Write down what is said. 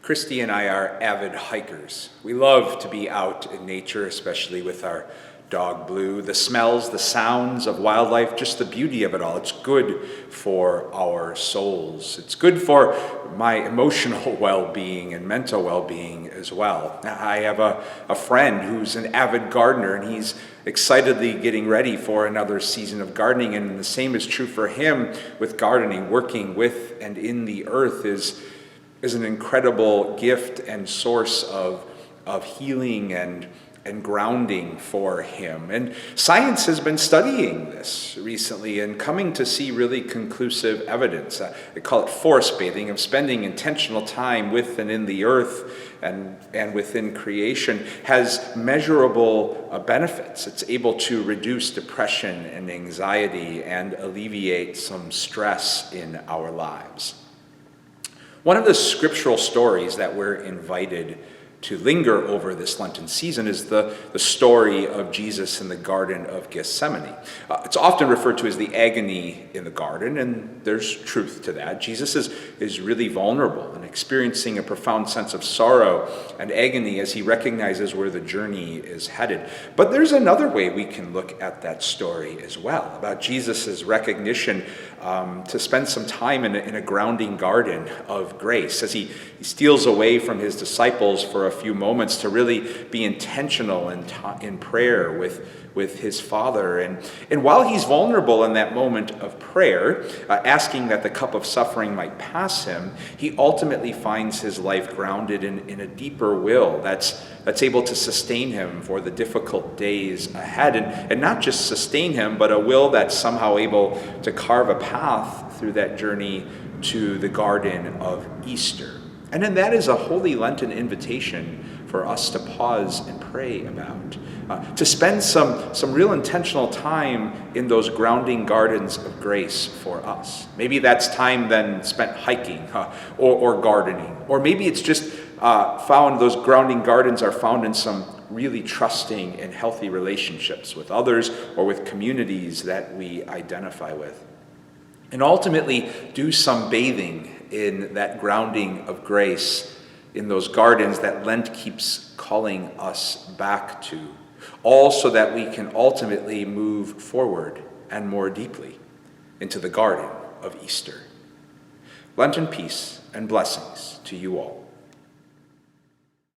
Christy and I are avid hikers. We love to be out in nature, especially with our dog Blue. The smells, the sounds of wildlife, just the beauty of it all. It's good for our souls. It's good for my emotional well-being and mental well-being as well. I have a friend who's an avid gardener, and he's excitedly getting ready for another season of gardening. And the same is true for him with gardening. Working with and in the earth is an incredible gift and source of healing and grounding for him. And science has been studying this recently and coming to see really conclusive evidence. They call it forest bathing, of spending intentional time with and in the earth and within creation has measurable benefits. It's able to reduce depression and anxiety and alleviate some stress in our lives. One of the scriptural stories that we're invited to linger over this Lenten season is the story of Jesus in the Garden of Gethsemane. It's often referred to as the agony in the garden, and there's truth to that. Jesus is really vulnerable and experiencing a profound sense of sorrow and agony as he recognizes where the journey is headed. But there's another way we can look at that story as well, about Jesus' recognition to spend some time in a grounding garden of grace as he steals away from his disciples for a few moments to really be intentional in prayer with his Father. And while he's vulnerable in that moment of prayer, asking that the cup of suffering might pass him, he ultimately finds his life grounded in a deeper will that's able to sustain him for the difficult days ahead. And not just sustain him, but a will that's somehow able to carve a path through that journey to the Garden of Easter. And then that is a holy Lenten invitation for us to pause and pray about, to spend some real intentional time in those grounding gardens of grace for us. Maybe that's time then spent hiking or gardening, or maybe it's just those grounding gardens are found in some really trusting and healthy relationships with others or with communities that we identify with. And ultimately, do some bathing in that grounding of grace in those gardens that Lent keeps calling us back to, all so that we can ultimately move forward and more deeply into the Garden of Easter. Lenten peace and blessings to you all.